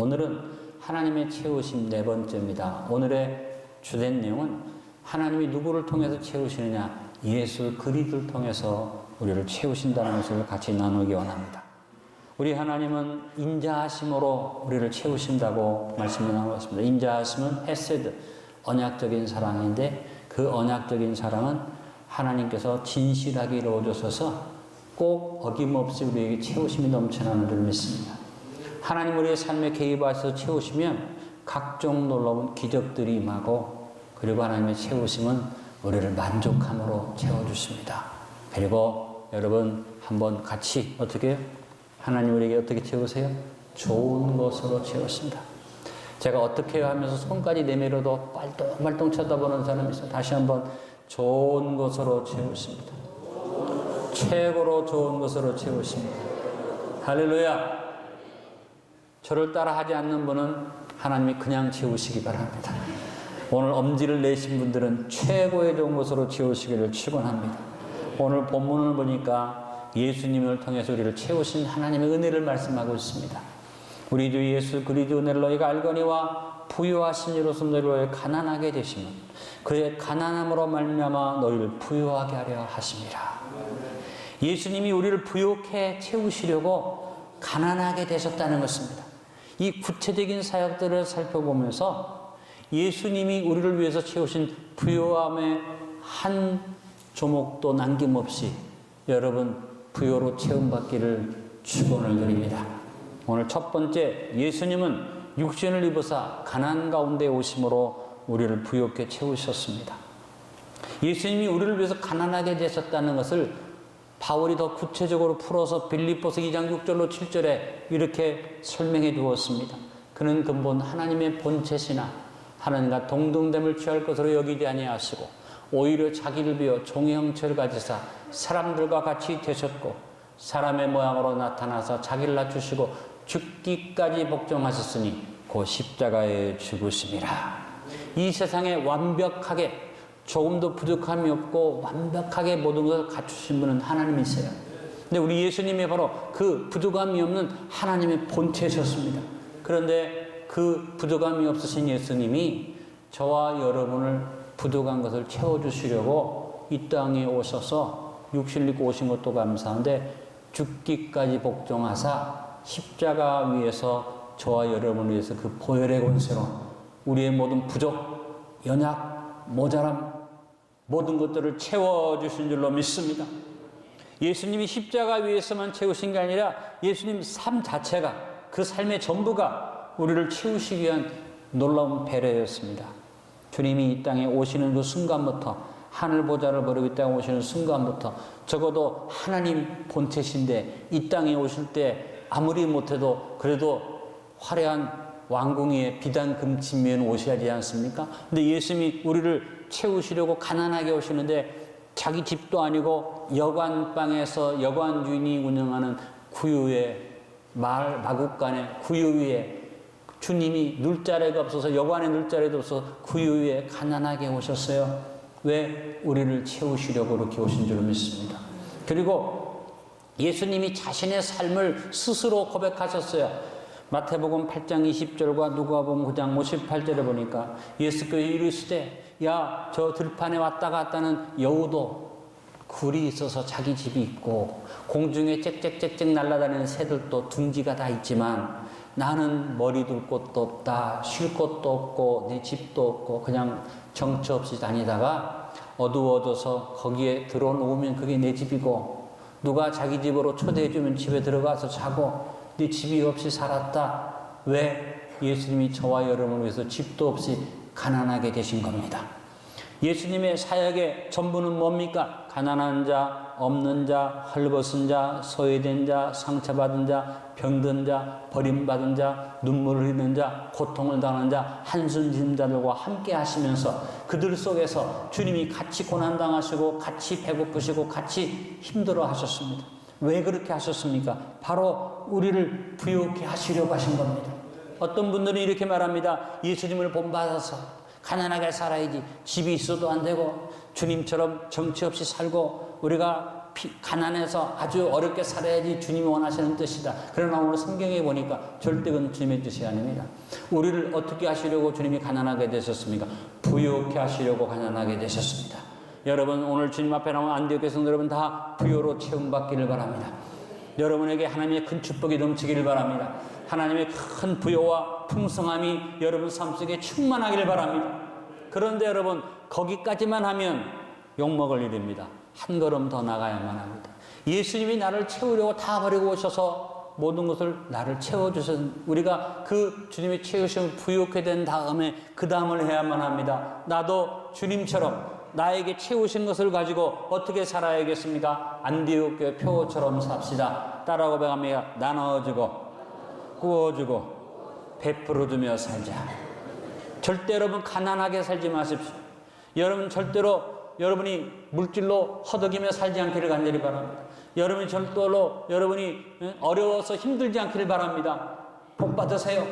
오늘은 하나님의 채우심 네 번째입니다. 오늘의 주된 내용은 하나님이 누구를 통해서 채우시느냐, 예수 그리스도를 통해서 우리를 채우신다는 것을 같이 나누기 원합니다. 우리 하나님은 인자하심으로 우리를 채우신다고 말씀을 나누고 있습니다. 인자하심은 헤세드, 언약적인 사랑인데 그 언약적인 사랑은 하나님께서 진실하게 이루어져서 꼭 어김없이 우리에게 채우심이 넘쳐나는 줄 믿습니다. 하나님 우리의 삶에 개입하셔서 채우시면 각종 놀라운 기적들이 임하고, 그리고 하나님의 채우심은 우리를 만족함으로 채워주십니다. 그리고 여러분 한번 같이 어떻게 해요? 하나님 우리에게 어떻게 채우세요? 좋은 것으로 채우신다. 제가 어떻게 해요 하면서 손까지 내밀어도 말똥말똥 쳐다보는 사람이 있어요. 다시 한번 좋은 것으로 채우십니다. 최고로 좋은 것으로 채우십니다. 할렐루야. 저를 따라 하지 않는 분은 하나님이 그냥 채우시기 바랍니다. 오늘 엄지를 내신 분들은 최고의 좋은 것으로 채우시기를 축원합니다. 오늘 본문을 보니까 예수님을 통해서 우리를 채우신 하나님의 은혜를 말씀하고 있습니다. 우리 주 예수 그리스도 은혜를 너희가 알거니와 부유하신 이로서 너희를 가난하게 되시면 그의 가난함으로 말미암아 너희를 부유하게 하려 하심이라. 예수님이 우리를 부유케 채우시려고 가난하게 되셨다는 것입니다. 이 구체적인 사역들을 살펴보면서 예수님이 우리를 위해서 채우신 부유함의 한 조목도 남김없이 여러분 부유로 채움받기를 축원을 드립니다. 오늘 첫 번째, 예수님은 육신을 입으사 가난 가운데 오심으로 우리를 부유케 채우셨습니다. 예수님이 우리를 위해서 가난하게 되셨다는 것을 바울이 더 구체적으로 풀어서 빌립보서 2장 6절로 7절에 이렇게 설명해 주었습니다. 그는 근본 하나님의 본체시나 하나님과 동등됨을 취할 것으로 여기지 아니하시고 오히려 자기를 비워 종의 형체를 가지사 사람들과 같이 되셨고 사람의 모양으로 나타나서 자기를 낮추시고 죽기까지 복종하셨으니 곧 십자가에 죽으심이라. 이 세상에 완벽하게 조금도 부족함이 없고 완벽하게 모든 것을 갖추신 분은 하나님이세요. 근데 우리 예수님이 바로 그 부족함이 없는 하나님의 본체셨습니다. 그런데 그 부족함이 없으신 예수님이 저와 여러분을 부족한 것을 채워주시려고 이 땅에 오셔서 육신을 입고 오신 것도 감사한데 죽기까지 복종하사 십자가 위에서 저와 여러분을 위해서 그 보혈의 권세로 우리의 모든 부족, 연약, 모자람 모든 것들을 채워주신 줄로 믿습니다. 예수님이 십자가 위에서만 채우신 게 아니라 예수님 삶 자체가, 그 삶의 전부가 우리를 채우시기 위한 놀라운 배려였습니다. 주님이 이 땅에 오시는 그 순간부터, 하늘 보좌를 버리고 이 땅에 오시는 순간부터 적어도 하나님 본체신데 이 땅에 오실 때 아무리 못해도 그래도 화려한 왕궁의 비단 금침면 오셔야 되지 않습니까? 근데 예수님이 우리를 채우시려고 가난하게 오시는데 자기 집도 아니고 여관방에서 여관 주인이 운영하는 구유의 마을 마국간의 구유 위에 주님이 눌 자리가 없어서, 여관에 눌 자리도 없어서 구유 위에 가난하게 오셨어요. 왜? 우리를 채우시려고 그렇게 오신 줄 믿습니다. 그리고 예수님이 자신의 삶을 스스로 고백하셨어요. 마태복음 8장 20절과 누가복음 9장 58절에 보니까 예수께서 이르시되 야, 저 들판에 왔다 갔다는 여우도 굴이 있어서 자기 집이 있고 공중에 짹짹짹짹 날아다니는 새들도 둥지가 다 있지만 나는 머리 둘 곳도 없다, 쉴 곳도 없고 내 집도 없고 그냥 정처 없이 다니다가 어두워져서 거기에 들어놓으면 그게 내 집이고 누가 자기 집으로 초대해주면 집에 들어가서 자고 네 집이 없이 살았다. 왜? 예수님이 저와 여러분을 위해서 집도 없이 가난하게 되신 겁니다. 예수님의 사역의 전부는 뭡니까? 가난한 자, 없는 자, 헐벗은 자, 소외된 자, 상처받은 자, 병든 자, 버림받은 자, 눈물을 흘리는 자, 고통을 당하는 자, 한숨 쉬는 자들과 함께 하시면서 그들 속에서 주님이 같이 고난당하시고 같이 배고프시고 같이 힘들어 하셨습니다. 왜 그렇게 하셨습니까? 바로 우리를 부유케 하시려고 하신 겁니다. 어떤 분들은 이렇게 말합니다. 예수님을 본받아서 가난하게 살아야지, 집이 있어도 안 되고 주님처럼 정치 없이 살고 우리가 가난해서 아주 어렵게 살아야지 주님이 원하시는 뜻이다. 그러나 오늘 성경에 보니까 절대 그건 주님의 뜻이 아닙니다. 우리를 어떻게 하시려고 주님이 가난하게 되셨습니까? 부유케 하시려고 가난하게 되셨습니다. 여러분, 오늘 주님 앞에 나온 안디옥 성도 여러분 다 부유로 채움받기를 바랍니다. 여러분에게 하나님의 큰 축복이 넘치기를 바랍니다. 하나님의 큰 부요와 풍성함이 여러분 삶 속에 충만하기를 바랍니다. 그런데 여러분, 거기까지만 하면 욕먹을 일입니다. 한 걸음 더 나가야만 합니다. 예수님이 나를 채우려고 다 버리고 오셔서 모든 것을 나를 채워주신, 우리가 그 주님의 채우심을 부유케 된 다음에 그 다음을 해야만 합니다. 나도 주님처럼 나에게 채우신 것을 가지고 어떻게 살아야겠습니까? 안디옥 교회 표처럼 삽시다. 따라고 배가며 나눠주고 구워주고 베풀어주며 살자. 절대 여러분 가난하게 살지 마십시오. 여러분 절대로 여러분이 물질로 허덕이며 살지 않기를 간절히 바랍니다. 여러분이 절대로 여러분이 어려워서 힘들지 않기를 바랍니다. 복 받으세요.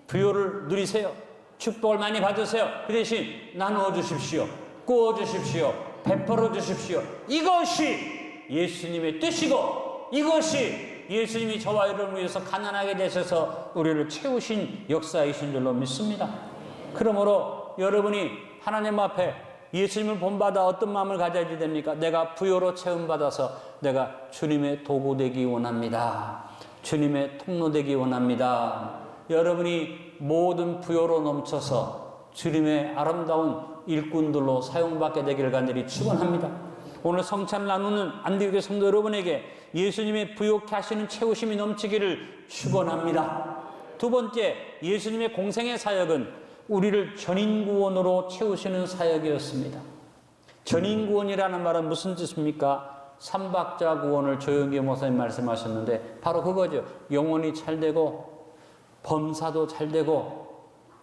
부요를 누리세요. 축복을 많이 받으세요. 그 대신 나누어 주십시오. 구워 주십시오. 베풀어 주십시오. 이것이 예수님의 뜻이고 이것이 예수님이 저와 여러분을 위해서 가난하게 되셔서 우리를 채우신 역사이신 줄로 믿습니다. 그러므로 여러분이 하나님 앞에 예수님을 본받아 어떤 마음을 가져야 됩니까? 내가 부요로 채움받아서 내가 주님의 도구 되기 원합니다. 주님의 통로 되기 원합니다. 여러분이 모든 부요로 넘쳐서 주님의 아름다운 일꾼들로 사용받게 되기를 간절히 축원합니다. 오늘 성찬을 나누는 안디옥의 성도 여러분에게 예수님의 부요케 하시는 채우심이 넘치기를 축원합니다. 두 번째, 예수님의 공생의 사역은 우리를 전인구원으로 채우시는 사역이었습니다. 전인구원이라는 말은 무슨 뜻입니까? 삼박자 구원을 조영기 목사님 말씀하셨는데 바로 그거죠. 영혼이 잘되고 범사도 잘되고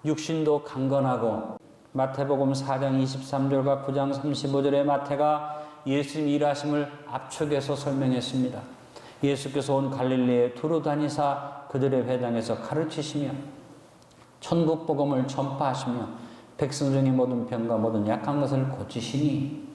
육신도 강건하고. 마태복음 4장 23절과 9장 35절의 마태가 예수님 일하심을 압축해서 설명했습니다. 예수께서 온 갈릴리에 두루 다니사 그들의 회당에서 가르치시며 천국 복음을 전파하시며 백성 중의 모든 병과 모든 약한 것을 고치시니.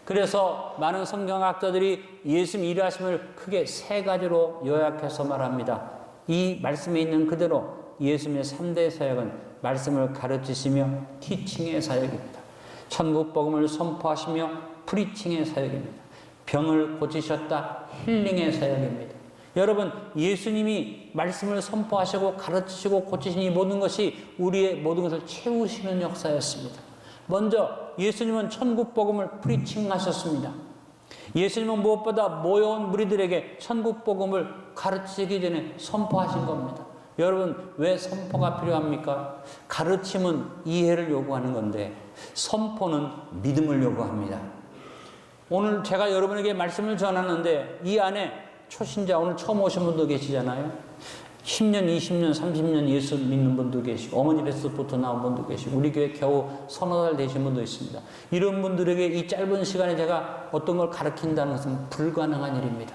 그래서 많은 성경학자들이 예수님 일하심을 크게 세 가지로 요약해서 말합니다. 이 말씀에 있는 그대로 예수님의 3대 사역은 말씀을 가르치시며 티칭의 사역입니다. 천국 복음을 선포하시며 프리칭의 사역입니다. 병을 고치셨다 힐링의 사역입니다. 여러분, 예수님이 말씀을 선포하시고 가르치시고 고치신 이 모든 것이 우리의 모든 것을 채우시는 역사였습니다. 먼저 예수님은 천국 복음을 프리칭하셨습니다. 예수님은 무엇보다 모여온 무리들에게 천국 복음을 가르치기 전에 선포하신 겁니다. 여러분, 왜 선포가 필요합니까? 가르침은 이해를 요구하는 건데 선포는 믿음을 요구합니다. 오늘 제가 여러분에게 말씀을 전하는데 이 안에 초신자, 오늘 처음 오신 분도 계시잖아요. 10년, 20년, 30년 예수 믿는 분도 계시고 어머니 뱃속부터 나온 분도 계시고 우리 교회 겨우 서너 달 되신 분도 있습니다. 이런 분들에게 이 짧은 시간에 제가 어떤 걸 가르친다는 것은 불가능한 일입니다.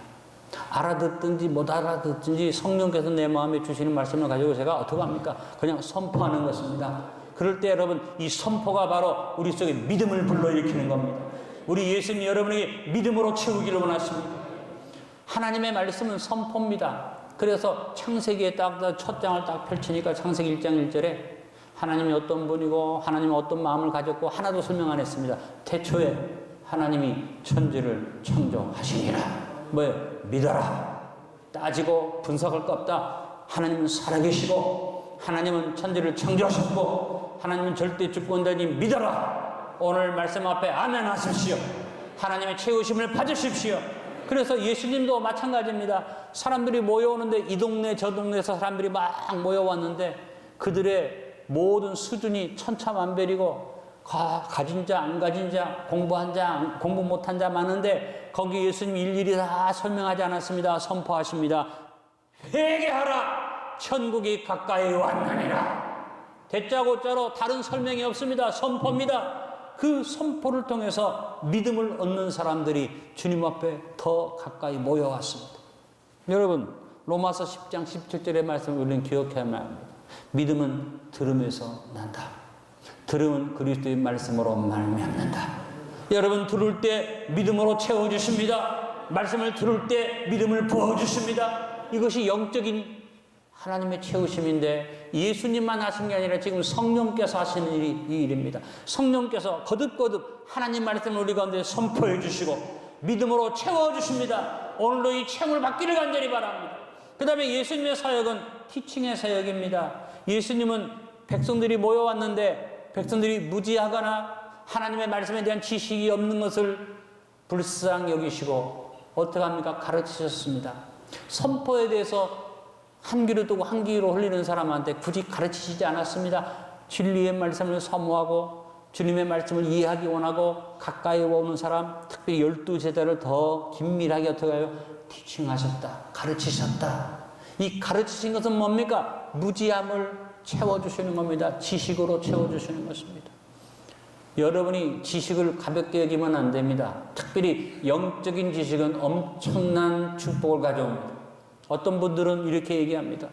알아듣든지 못 알아듣든지 성령께서 내 마음에 주시는 말씀을 가지고 제가 어떻게 합니까? 그냥 선포하는 것입니다. 그럴 때 여러분, 이 선포가 바로 우리 속에 믿음을 불러일으키는 겁니다. 우리 예수님 여러분에게 믿음으로 채우기를 원하십니다. 하나님의 말씀은 선포입니다. 그래서 창세기에 딱 첫 장을 딱 펼치니까 창세기 1장 1절에 하나님이 어떤 분이고 하나님이 어떤 마음을 가졌고 하나도 설명 안 했습니다. 태초에 하나님이 천지를 창조하시니라. 뭐예요? 믿어라. 따지고 분석할 거 없다. 하나님은 살아계시고 하나님은 천지를 창조하셨고 하나님은 절대 주권자님 믿어라. 오늘 말씀 앞에 아멘 하십시오. 하나님의 채우심을 받으십시오. 그래서 예수님도 마찬가지입니다. 사람들이 모여오는데 이 동네 저 동네에서 사람들이 막 모여왔는데 그들의 모든 수준이 천차만별이고 가진 자, 안 가진 자, 공부한 자, 공부 못한 자 많은데 거기 예수님 일일이 다 설명하지 않았습니다. 선포하십니다. 회개하라. 천국이 가까이 왔느니라. 대자고자로 다른 설명이 없습니다. 선포입니다. 그 선포를 통해서 믿음을 얻는 사람들이 주님 앞에 더 가까이 모여왔습니다. 여러분, 로마서 10장 17절의 말씀을 우리는 기억해야만 합니다. 믿음은 들음에서 난다. 들음은 그리스도의 말씀으로 말미암는다. 여러분 들을 때 믿음으로 채워주십니다. 말씀을 들을 때 믿음을 부어주십니다. 이것이 영적인 하나님의 채우심인데 예수님만 하신 게 아니라 지금 성령께서 하시는 일이 이 일입니다. 성령께서 거듭거듭 하나님 말씀을 우리 가운데 선포해 주시고 믿음으로 채워주십니다. 오늘도 이 체험을 받기를 간절히 바랍니다. 그 다음에 예수님의 사역은 티칭의 사역입니다. 예수님은 백성들이 모여왔는데 백성들이 무지하거나 하나님의 말씀에 대한 지식이 없는 것을 불쌍히 여기시고 어떻게 합니까? 가르치셨습니다. 선포에 대해서 한 귀로 뜨고 한 귀로 흘리는 사람한테 굳이 가르치시지 않았습니다. 진리의 말씀을 사모하고 주님의 말씀을 이해하기 원하고 가까이 오는 사람, 특별히 12제자를 더 긴밀하게 어떻게 해요? 티칭하셨다. 가르치셨다. 이 가르치신 것은 뭡니까? 무지함을 채워주시는 겁니다. 지식으로 채워주시는 것입니다. 여러분이 지식을 가볍게 여기면 안 됩니다. 특별히 영적인 지식은 엄청난 축복을 가져옵니다. 어떤 분들은 이렇게 얘기합니다.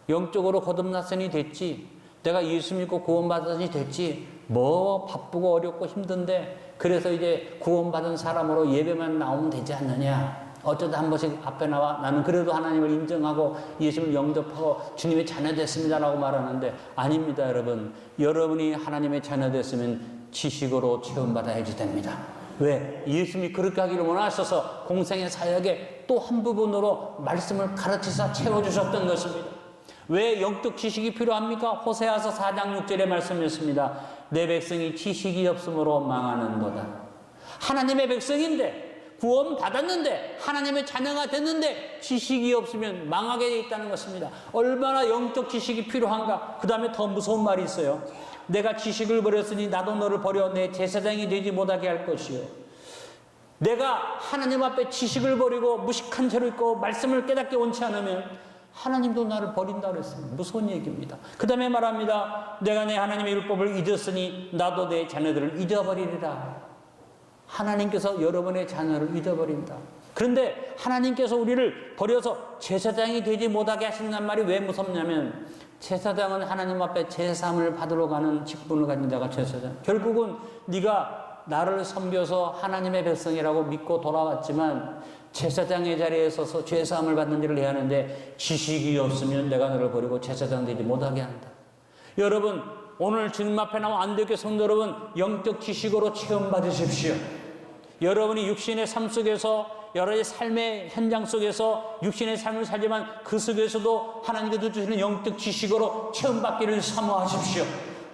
영적으로 거듭났으니 됐지. 내가 예수 믿고 구원받았으니 됐지. 뭐 바쁘고 어렵고 힘든데 그래서 이제 구원받은 사람으로 예배만 나오면 되지 않느냐. 어쩌다 한 번씩 앞에 나와 나는 그래도 하나님을 인정하고 예수를 영접하고 주님의 자녀 됐습니다라고 말하는데 아닙니다, 여러분. 여러분이 하나님의 자녀 됐으면 지식으로 체험받아야지 됩니다. 왜? 예수님이 그렇게 하기를 원하셔서 공생의 사역의 또 한 부분으로 말씀을 가르치사 채워주셨던 것입니다. 왜 영적 지식이 필요합니까? 호세아서 4장 6절의 말씀이었습니다. 내 백성이 지식이 없으므로 망하는도다. 하나님의 백성인데 구원 받았는데 하나님의 자녀가 됐는데 지식이 없으면 망하게 돼 있다는 것입니다. 얼마나 영적 지식이 필요한가. 그 다음에 더 무서운 말이 있어요. 내가 지식을 버렸으니 나도 너를 버려 내 제사장이 되지 못하게 할 것이요. 내가 하나님 앞에 지식을 버리고 무식한 채로 있고 말씀을 깨닫게 원치 않으면 하나님도 나를 버린다 그랬습니다. 무서운 얘기입니다. 그 다음에 말합니다. 내가 내 하나님의 율법을 잊었으니 나도 내 자녀들을 잊어버리리라. 하나님께서 여러분의 자녀를 잊어버린다. 그런데 하나님께서 우리를 버려서 제사장이 되지 못하게 하신다는 말이 왜 무섭냐면 제사장은 하나님 앞에 제사함을 받으러 가는 직분을 가진 자가 제사장. 결국은 네가 나를 섬겨서 하나님의 백성이라고 믿고 돌아왔지만 제사장의 자리에 서서 제사함을 받는 일을 해야 하는데 지식이 없으면 내가 너를 버리고 제사장 되지 못하게 한다. 여러분 오늘 주님 앞에 나온 안디옥교회 성도 여러분 영적 지식으로 체험받으십시오. 여러분이 육신의 삶 속에서 여러 가지 삶의 현장 속에서 육신의 삶을 살지만 그 속에서도 하나님께서 주시는 영적 지식으로 체험받기를 사모하십시오.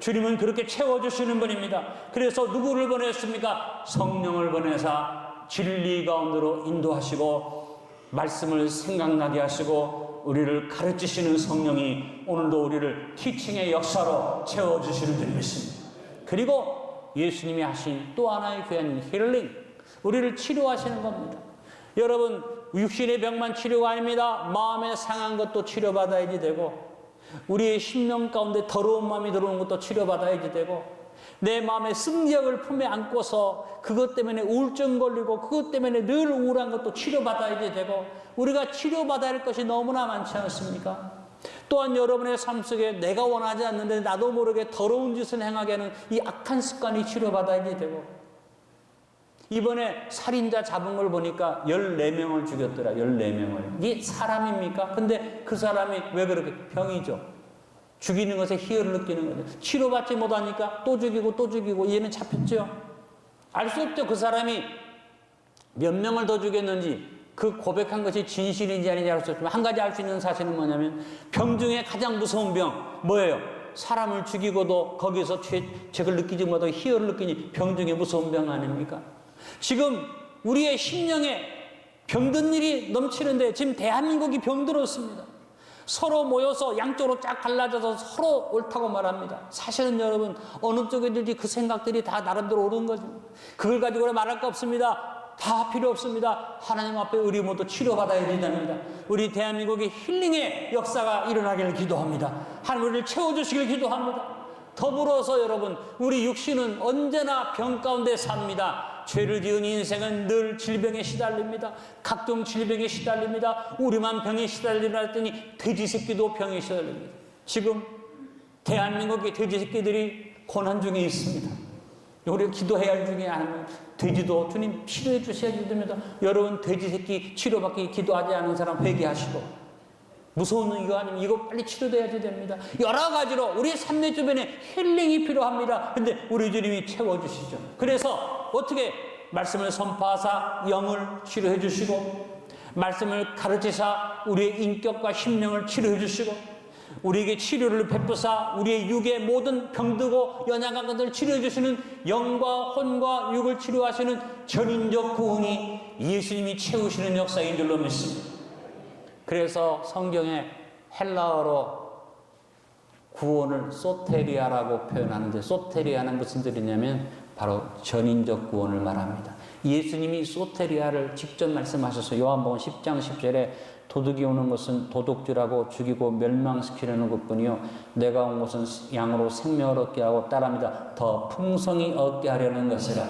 주님은 그렇게 채워주시는 분입니다. 그래서 누구를 보냈습니까? 성령을 보내사 진리 가운데로 인도하시고 말씀을 생각나게 하시고 우리를 가르치시는 성령이 오늘도 우리를 티칭의 역사로 채워주시는 줄 믿습니다. 그리고 예수님이 하신 또 하나의 귀한 힐링, 우리를 치료하시는 겁니다. 여러분 육신의 병만 치료가 아닙니다. 마음에 상한 것도 치료받아야지 되고 우리의 심령 가운데 더러운 마음이 들어오는 것도 치료받아야지 되고 내 마음의 승력을 품에 안고서 그것 때문에 우울증 걸리고 그것 때문에 늘 우울한 것도 치료받아야지 되고 우리가 치료받아야 할 것이 너무나 많지 않습니까? 또한 여러분의 삶 속에 내가 원하지 않는데 나도 모르게 더러운 짓을 행하게 하는 이 악한 습관이 치료받아야지 되고 이번에 살인자 잡은 걸 보니까 14명을 죽였더라. 14명을. 이게 사람입니까? 근데 그 사람이 왜 그렇게 병이죠. 죽이는 것에 희열을 느끼는 거죠. 치료받지 못하니까 또 죽이고 또 죽이고 얘는 잡혔죠. 알 수 없죠. 그 사람이 몇 명을 더 죽였는지 그 고백한 것이 진실인지 아닌지 알 수 없지만 한 가지 알 수 있는 사실은 뭐냐면 병 중에 가장 무서운 병 뭐예요? 사람을 죽이고도 거기서 죄를 느끼지 못하고 희열을 느끼니 병 중에 무서운 병 아닙니까? 지금 우리의 심령에 병든 일이 넘치는데 지금 대한민국이 병들었습니다. 서로 모여서 양쪽으로 쫙 갈라져서 서로 옳다고 말합니다. 사실은 여러분 어느 쪽에 들지 그 생각들이 다 나름대로 옳은 거죠. 그걸 가지고 말할 거 없습니다. 다 필요 없습니다. 하나님 앞에 우리 모두 치료받아야 된답니다. 우리 대한민국의 힐링의 역사가 일어나기를 기도합니다. 하나님 우리를 채워주시길 기도합니다. 더불어서 여러분 우리 육신은 언제나 병 가운데 삽니다. 죄를 지은 인생은 늘 질병에 시달립니다. 각종 질병에 시달립니다. 우리만 병에 시달리라 했더니 돼지 새끼도 병에 시달립니다. 지금 대한민국의 돼지 새끼들이 고난 중에 있습니다. 우리가 기도해야 할 중에 하나는 돼지도 주님 치료해 주셔야 됩니다. 여러분 돼지 새끼 치료받기 기도하지 않은 사람 회개하시고, 무서운 이거 아니면 이거 빨리 치료돼야지 됩니다. 여러 가지로 우리 삶의 주변에 힐링이 필요합니다. 근데 우리 주님이 채워주시죠. 그래서 어떻게 말씀을 선포하사 영을 치료해 주시고, 말씀을 가르치사 우리의 인격과 심령을 치료해 주시고, 우리에게 치료를 베푸사 우리의 육의 모든 병들고 연약한 것들을 치료해 주시는 영과 혼과 육을 치료하시는 전인적 구원이 예수님이 채우시는 역사인 줄로 믿습니다. 그래서 성경에 헬라어로 구원을 소테리아라고 표현하는데, 소테리아는 무슨 뜻이냐면 바로 전인적 구원을 말합니다. 예수님이 소테리아를 직접 말씀하셔서 요한복음 10장 10절에 도둑이 오는 것은 도둑질하고 죽이고 멸망시키려는 것뿐이요 내가 온 것은 양으로 생명을 얻게 하고 따라합니다. 더 풍성히 얻게 하려는 것이라.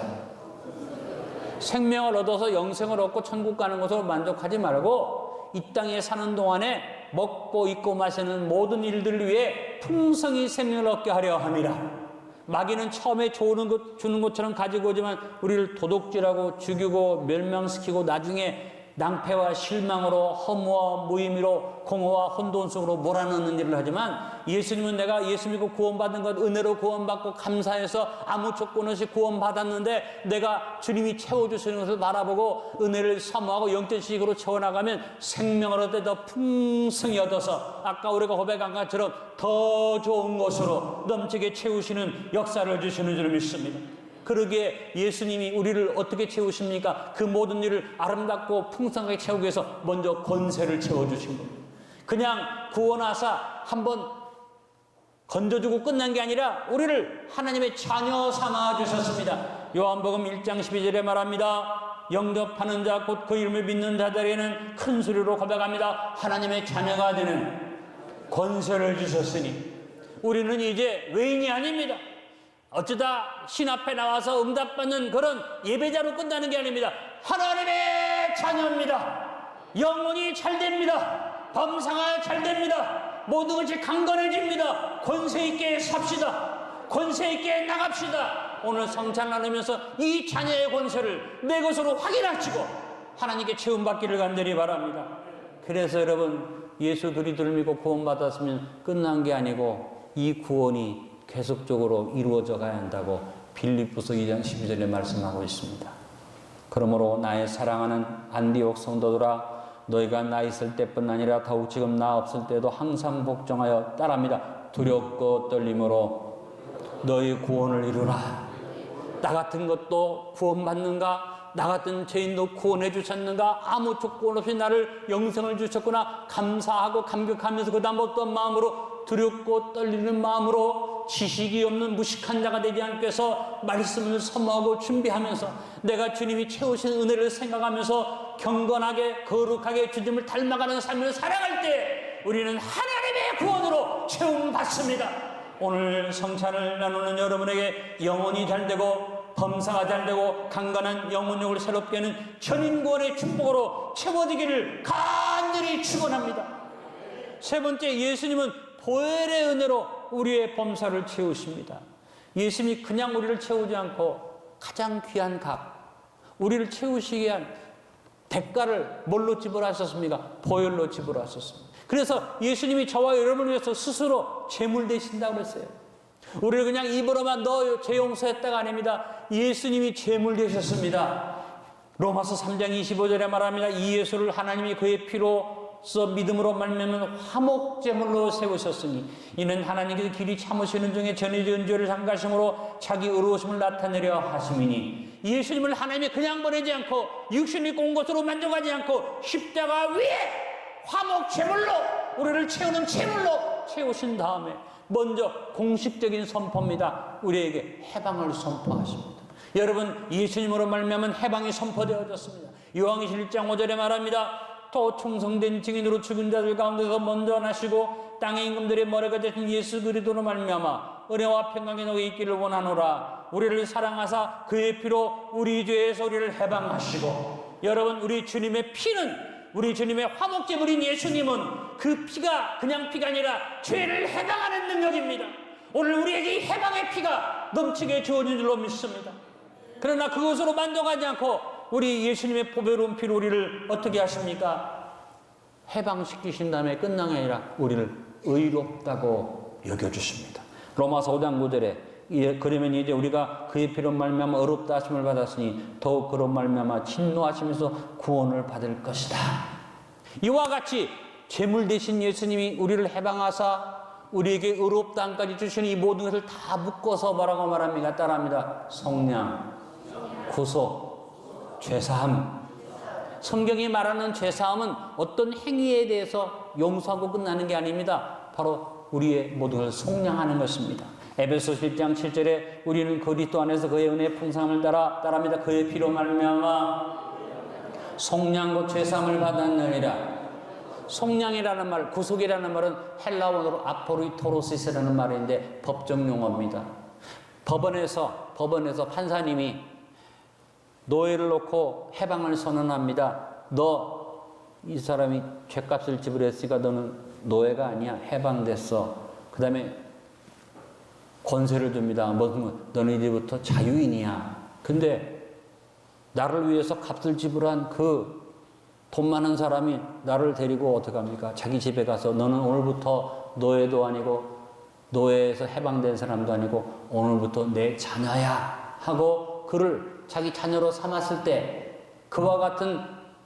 생명을 얻어서 영생을 얻고 천국 가는 것으로 만족하지 말고 이 땅에 사는 동안에 먹고 입고 마시는 모든 일들을 위해 풍성히 생명을 얻게 하려 함이라. 마귀는 처음에 주는 것처럼 가지고 오지만 우리를 도둑질하고 죽이고 멸망시키고 나중에 낭패와 실망으로 허무와 무의미로 공허와 혼돈 속으로 몰아넣는 일을 하지만, 예수님은 내가 예수 믿고 구원받은 것 은혜로 구원받고 감사해서 아무 조건 없이 구원받았는데 내가 주님이 채워주시는 것을 바라보고 은혜를 사모하고 영적식으로 채워나가면 생명을 얻되 더 풍성히 얻어서 아까 우리가 고백한 것처럼 더 좋은 것으로 넘치게 채우시는 역사를 주시는 줄 믿습니다. 그러기에 예수님이 우리를 어떻게 채우십니까? 그 모든 일을 아름답고 풍성하게 채우기 위해서 먼저 권세를 채워주신 겁니다. 그냥 구원하사 한번 건져주고 끝난 게 아니라 우리를 하나님의 자녀 삼아 주셨습니다. 요한복음 1장 12절에 말합니다. 영접하는 자 곧 그 이름을 믿는 자들에게는 큰 소리로 고백합니다. 하나님의 자녀가 되는 권세를 주셨으니 우리는 이제 외인이 아닙니다. 어쩌다 신 앞에 나와서 응답받는 그런 예배자로 끝나는 게 아닙니다. 하나님의 자녀입니다. 영혼이 잘 됩니다. 범사가 잘 됩니다. 모든 것이 강건해집니다. 권세 있게 삽시다. 권세 있게 나갑시다. 오늘 성찬 나누면서 이 자녀의 권세를 내 것으로 확인하시고 하나님께 채움받기를 간절히 바랍니다. 그래서 여러분, 예수 그리스도를 믿고 구원받았으면 끝난 게 아니고 이 구원이 계속적으로 이루어져 가야 한다고 빌립보서 2장 12절에 말씀하고 있습니다. 그러므로 나의 사랑하는 안디옥 성도들아, 너희가 나 있을 때뿐 아니라 더욱 지금 나 없을 때도 항상 복종하여 따라합니다. 두렵고 떨림으로 너희 구원을 이루라. 나 같은 것도 구원받는가? 나 같은 죄인도 구원해 주셨는가? 아무 조건 없이 나를 영생을 주셨구나. 감사하고 감격하면서 그 다음 어떤 마음으로, 두렵고 떨리는 마음으로 지식이 없는 무식한 자가 되지 않게 해서 말씀을 사모하고 준비하면서 내가 주님이 채우신 은혜를 생각하면서 경건하게 거룩하게 주님을 닮아가는 삶을 살아갈 때 우리는 하나님의 구원으로 채움받습니다. 오늘 성찬을 나누는 여러분에게 영혼이 잘되고 범사가 잘되고 강건한 영혼력을 새롭게 하는 전인구원의 축복으로 채워지기를 간절히 축원합니다. 세 번째, 예수님은 보혈의 은혜로 우리의 범사를 채우십니다. 예수님이 그냥 우리를 채우지 않고 가장 귀한 값, 우리를 채우시기 위한 대가를 뭘로 지불하셨습니까? 보혈로 지불하셨습니다. 그래서 예수님이 저와 여러분을 위해서 스스로 제물 되신다고 그랬어요. 우리를 그냥 입으로만 너 죄 용서했다가 아닙니다. 예수님이 제물 되셨습니다. 로마서 3장 25절에 말합니다. 이 예수를 하나님이 그의 피로서 믿음으로 말미암은 화목제물로 세우셨으니 이는 하나님께서 길이 참으시는 중에 전해진 죄를 상가심으로 자기 의로우심을 나타내려 하심이니, 예수님을 하나님이 그냥 보내지 않고 육신을 입고 온 것으로 만족하지 않고 십자가 위에 화목제물로 우리를 채우는 제물로 채우신 다음에 먼저 공식적인 선포입니다. 우리에게 해방을 선포하십니다. 여러분, 예수님으로 말미암은 해방이 선포되어졌습니다. 요한계시록 1장 5절에 말합니다. 또 충성된 증인으로 죽은 자들 가운데서 먼저 나시고 땅의 임금들의 머리가 되신 예수 그리스도로 말미암아 은혜와 평강이 너희 있기를 원하노라. 우리를 사랑하사 그의 피로 우리 죄에서 우리를 해방하시고, 여러분, 우리 주님의 피는, 우리 주님의 화목제물인 예수님은 그 피가 그냥 피가 아니라 죄를 해방하는 능력입니다. 오늘 우리에게 이 해방의 피가 넘치게 주어진 줄로 믿습니다. 그러나 그것으로 만족하지 않고 우리 예수님의 보배로운 피로 우리를 어떻게 하십니까? 해방시키신 다음에 끝난 게 아니라 우리를 의롭다고 여겨주십니다. 로마서 5장 9절에 그러면 이제 우리가 그의 피로 말미암아 의롭다 하심을 받았으니 더욱 그로 말미암아 진노하시면서 구원을 받을 것이다. 이와 같이 제물 대신 예수님이 우리를 해방하사 우리에게 의롭다함까지 주시는 이 모든 것을 다 묶어서 뭐라고 말합니까? 따라합니다. 속량, 구속, 죄사함. 성경이 말하는 죄사함은 어떤 행위에 대해서 용서하고 끝나는 게 아닙니다. 바로 우리의 모든 것을 속량하는 것입니다. 에베소서 1장 7절에 우리는 그리스도 안에서 그의 은혜의 풍성함을 따라합니다. 그의 피로 말미암아 속량과 죄사함을 받았느니라. 속량이라는 말, 구속이라는 말은 헬라어로 아포리토로시스라는 말인데 법정 용어입니다. 법원에서 판사님이 노예를 놓고 해방을 선언합니다. 너 이 사람이 죄값을 지불했으니까 너는 노예가 아니야. 해방됐어. 그 다음에 권세를 줍니다. 너는 이제부터 자유인이야. 근데 나를 위해서 값을 지불한 그 돈 많은 사람이 나를 데리고 어떡합니까? 자기 집에 가서 너는 오늘부터 노예도 아니고 노예에서 해방된 사람도 아니고 오늘부터 내 자녀야 하고 그를 자기 자녀로 삼았을 때 그와 같은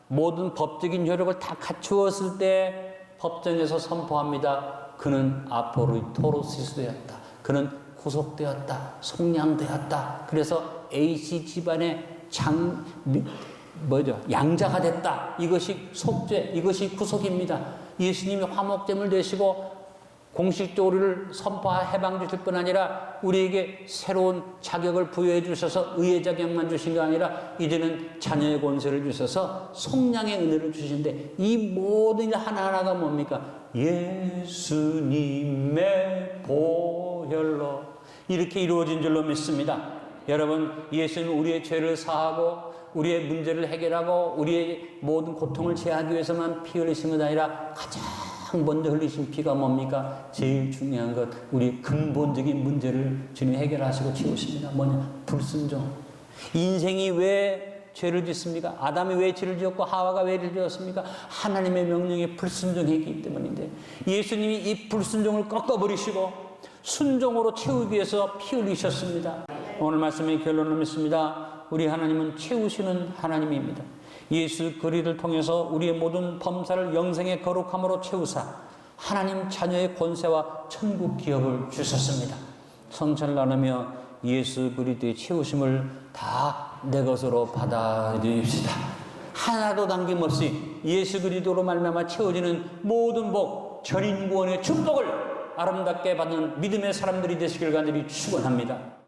모든 법적인 효력을 다 갖추었을 때 법정에서 선포합니다. 그는 아포리토로시스였다. 그는 구속되었다. 속량되었다. 그래서 A씨 집안의 양자가 됐다. 이것이 속죄, 이것이 구속입니다. 예수님이 화목제물 되시고 공식적으로 우리를 해방 주실 뿐 아니라 우리에게 새로운 자격을 부여해 주셔서 의의 자격만 주신 게 아니라 이제는 자녀의 권세를 주셔서 속량의 은혜를 주시는데 이 모든 일 하나하나가 뭡니까? 예수님의 보혈로 이렇게 이루어진 줄로 믿습니다. 여러분, 예수님은 우리의 죄를 사하고 우리의 문제를 해결하고 우리의 모든 고통을 제하기 위해서만 피 흘리신 것 아니라 가장 먼저 흘리신 피가 뭡니까? 제일 중요한 것, 우리 근본적인 문제를 주님이 해결하시고 치우십니다. 뭐냐? 불순종. 인생이 왜 죄를 짓습니까? 아담이 왜 죄를 지었고 하와가 왜 죄를 지었습니까? 하나님의 명령에 불순종했기 때문인데 예수님이 이 불순종을 꺾어버리시고 순종으로 채우기 위해서 피 흘리셨습니다. 오늘 말씀의 결론을 믿습니다. 우리 하나님은 채우시는 하나님입니다. 예수 그리스도를 통해서 우리의 모든 범사를 영생의 거룩함으로 채우사 하나님 자녀의 권세와 천국 기업을 주셨습니다. 성찬을 나누며 예수 그리스도의 채우심을 다 내 것으로 받아들입시다. 하나도 남김없이 예수 그리스도로 말미암아 채워지는 모든 복, 전인구원의 축복을 아름답게 받는 믿음의 사람들이 되시길 간절히 축원합니다.